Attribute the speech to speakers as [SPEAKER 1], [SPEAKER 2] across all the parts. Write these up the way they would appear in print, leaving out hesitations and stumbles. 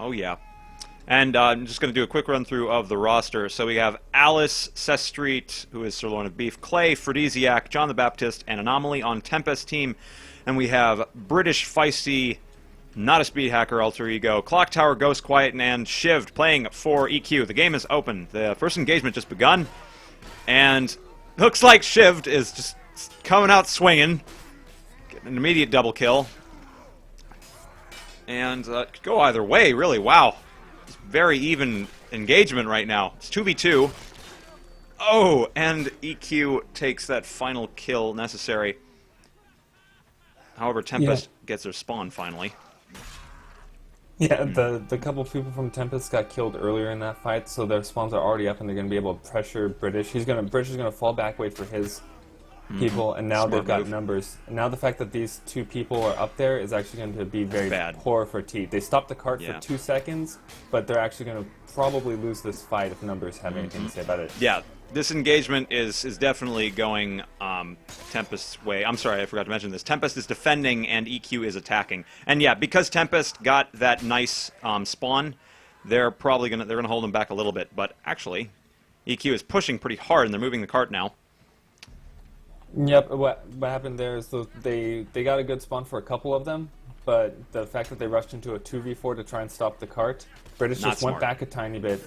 [SPEAKER 1] Oh, yeah. And I'm just going to do a quick run-through of the roster. So we have Alice, Sestreet, who is Sirloin of Beef, Clay, Phrodisiac, John the Baptist, and Anomaly on Tempest team. And we have British Feisty, not a speed hacker alter ego, Clock Tower, Ghost Quiet, and Shivd playing for EQ. The game is open. The first engagement just begun. And looks like Shivd is just coming out swinging. Getting an immediate double kill. And could go either way, really. Wow. It's very even engagement right now. It's 2v2. Oh, and EQ takes that final kill necessary. However, Tempest gets their spawn finally.
[SPEAKER 2] Yeah, the couple people from Tempest got killed earlier in that fight, so their spawns are already up and they're going to be able to pressure British. British is going to fall back, wait for his people, and now they've got numbers. And now the fact that these two people are up there is actually going to be very poor for T. They stopped the cart for 2 seconds, but they're actually going to probably lose this fight if numbers have anything to say about it.
[SPEAKER 1] Yeah, this engagement is definitely going Tempest's way. I'm sorry, I forgot to mention this. Tempest is defending and EQ is attacking. And yeah, because Tempest got that nice spawn, they're probably gonna hold them back a little bit. But actually, EQ is pushing pretty hard and they're moving the cart now.
[SPEAKER 2] Yep, what happened there is they got a good spawn for a couple of them, but the fact that they rushed into a 2v4 to try and stop the cart, British just went back a tiny bit.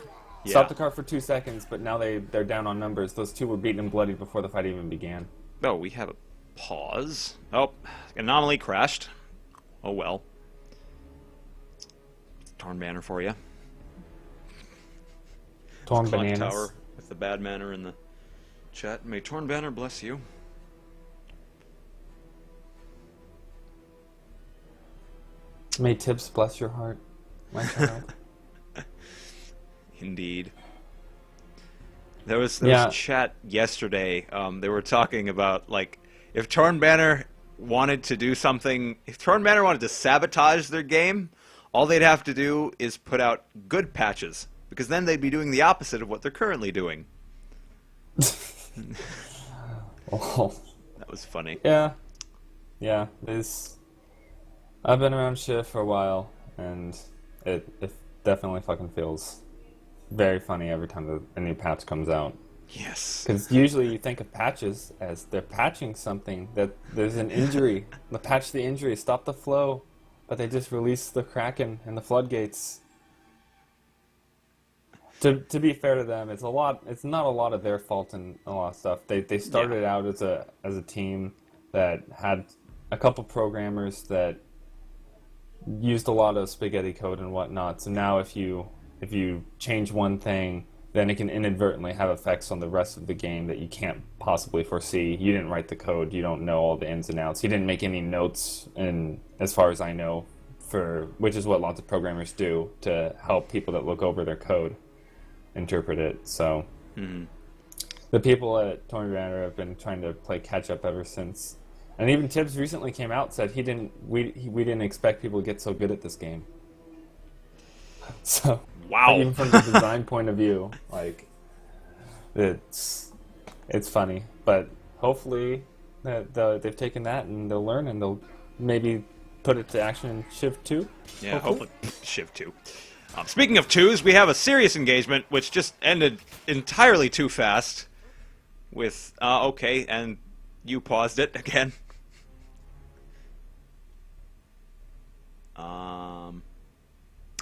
[SPEAKER 2] Stopped the cart for 2 seconds, but now they're down on numbers. Those two were beaten and bloody before the fight even began.
[SPEAKER 1] Oh, we have a pause. Oh, Anomaly crashed. Oh well. Torn banner for you.
[SPEAKER 2] Torn
[SPEAKER 1] Clock
[SPEAKER 2] bananas.
[SPEAKER 1] Tower with the bad manner in the chat. May Torn banner bless you.
[SPEAKER 2] May tips bless your heart, my child.
[SPEAKER 1] Indeed. There was chat yesterday. They were talking about, like, if Torn Banner wanted to do something, if Torn Banner wanted to sabotage their game, all they'd have to do is put out good patches, because then they'd be doing the opposite of what they're currently doing.
[SPEAKER 2] Oh.
[SPEAKER 1] That was funny.
[SPEAKER 2] Yeah. Yeah, I've been around Shiv for a while, and it definitely fucking feels very funny every time a new patch comes out.
[SPEAKER 1] Yes.
[SPEAKER 2] Because usually you think of patches as they're patching something, that there's an injury. They patch the injury, stop the flow, but they just release the Kraken and the floodgates. To be fair to them, it's not a lot of their fault in a lot of stuff. They started out as a team that had a couple programmers that used a lot of spaghetti code and whatnot. So now if you change one thing, then it can inadvertently have effects on the rest of the game that you can't possibly foresee. You didn't write the code, you don't know all the ins and outs. You didn't make any notes, and as far as I know, which is what lots of programmers do to help people that look over their code interpret it. So the people at Torn Banner have been trying to play catch up ever since. And even Tibbs recently came out and said we didn't expect people to get so good at this game. So
[SPEAKER 1] wow.
[SPEAKER 2] Even from the design point of view, like it's funny, but hopefully they've taken that and they'll learn and they'll maybe put it to action in Shiv 2.
[SPEAKER 1] Yeah, hopefully Shiv 2. Speaking of twos, we have a serious engagement which just ended entirely too fast. With okay, and you paused it again.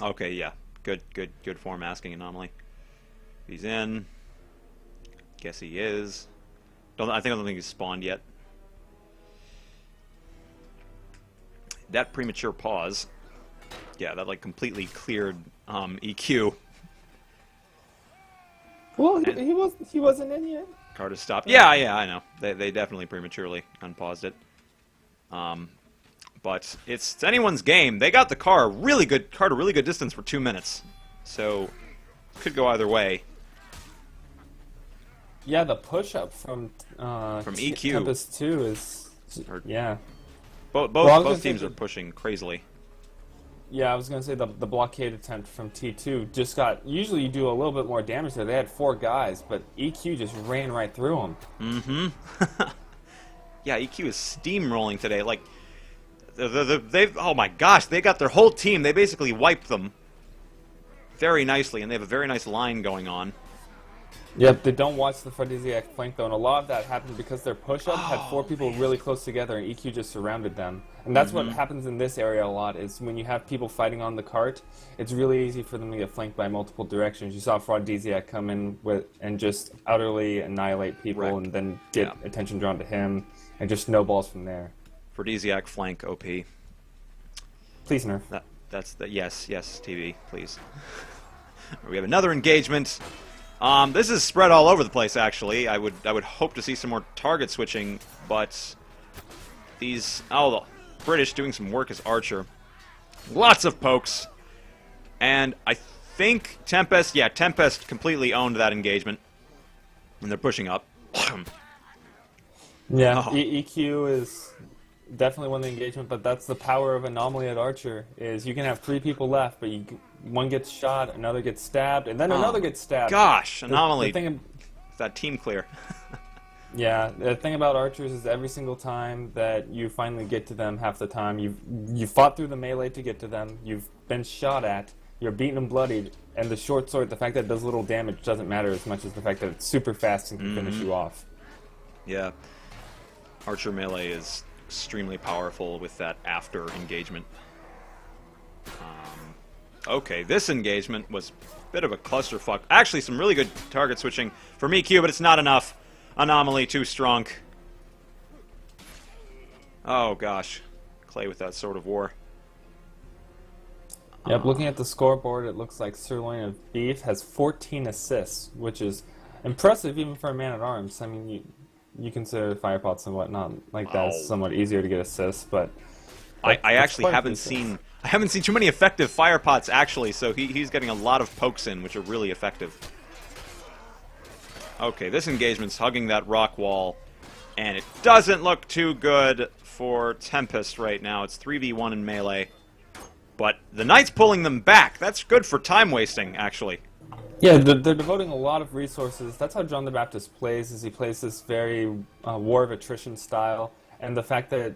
[SPEAKER 1] Okay, yeah. Good form asking Anomaly. He's in. Guess he is. I don't think he's spawned yet. That premature pause. Yeah, that like completely cleared EQ.
[SPEAKER 2] Well, he wasn't in yet.
[SPEAKER 1] Card is stopped. Yeah, I know. They definitely prematurely unpaused it. But it's anyone's game. They got the car a really good distance for 2 minutes, so could go either way.
[SPEAKER 2] Yeah, the push up from
[SPEAKER 1] EQ
[SPEAKER 2] Tempest 2 is
[SPEAKER 1] both teams are pushing crazily.
[SPEAKER 2] Yeah, I was gonna say the blockade attempt from T2 just got. Usually you do a little bit more damage there. They had 4 guys, but EQ just ran right through them.
[SPEAKER 1] Mm-hmm. Yeah, EQ is steamrolling today. Like, they've oh my gosh, they got their whole team. They basically wiped them very nicely, and they have a very nice line going on.
[SPEAKER 2] Yep, they don't watch the Phrodisiac flank though, and a lot of that happened because their push-up had 4 people really close together, and EQ just surrounded them. And that's what happens in this area a lot, is when you have people fighting on the cart, it's really easy for them to get flanked by multiple directions. You saw Phrodisiac come in with and just utterly annihilate people,
[SPEAKER 1] Wreck.
[SPEAKER 2] and then get attention drawn to him, and just snowballs from there.
[SPEAKER 1] Phrodisiac flank OP.
[SPEAKER 2] Please nerf.
[SPEAKER 1] That's the yes, TV, please. We have another engagement. This is spread all over the place. Actually, I would hope to see some more target switching, but these the British doing some work as Archer. Lots of pokes, and I think Tempest. Yeah, Tempest completely owned that engagement, and they're pushing up.
[SPEAKER 2] Yeah, EQ is definitely won the engagement, but that's the power of Anomaly at Archer, is you can have 3 people left, but one gets shot, another gets stabbed, and then another gets stabbed.
[SPEAKER 1] Gosh, Anomaly.
[SPEAKER 2] The thing,
[SPEAKER 1] that team clear.
[SPEAKER 2] yeah, the thing about Archers is every single time that you finally get to them, half the time, you fought through the melee to get to them, you've been shot at, you're beaten and bloodied, and the short sword, the fact that it does little damage doesn't matter as much as the fact that it's super fast and can finish you off.
[SPEAKER 1] Yeah. Archer melee is extremely powerful with that after engagement. Okay, this engagement was a bit of a clusterfuck. Actually, some really good target switching from EQ, but it's not enough. Anomaly too strong. Oh gosh, Clay with that Sword of War.
[SPEAKER 2] Yep, looking at the scoreboard, it looks like Sirloin of Beef has 14 assists, which is impressive even for a man-at-arms. I mean, you consider firepots and whatnot like that is somewhat easier to get assists, but
[SPEAKER 1] I actually haven't seen too many effective firepots actually, so he's getting a lot of pokes in, which are really effective. Okay, this engagement's hugging that rock wall, and it doesn't look too good for Tempest right now. It's 3v1 in melee, but the Knight's pulling them back. That's good for time wasting, actually.
[SPEAKER 2] Yeah, they're devoting a lot of resources. That's how John the Baptist plays, is he plays this very war of attrition style, and the fact that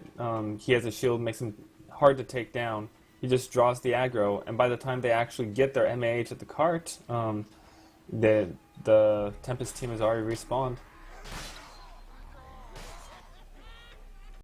[SPEAKER 2] he has a shield makes him hard to take down. He just draws the aggro, and by the time they actually get their MAH at the cart, the Tempest team has already respawned.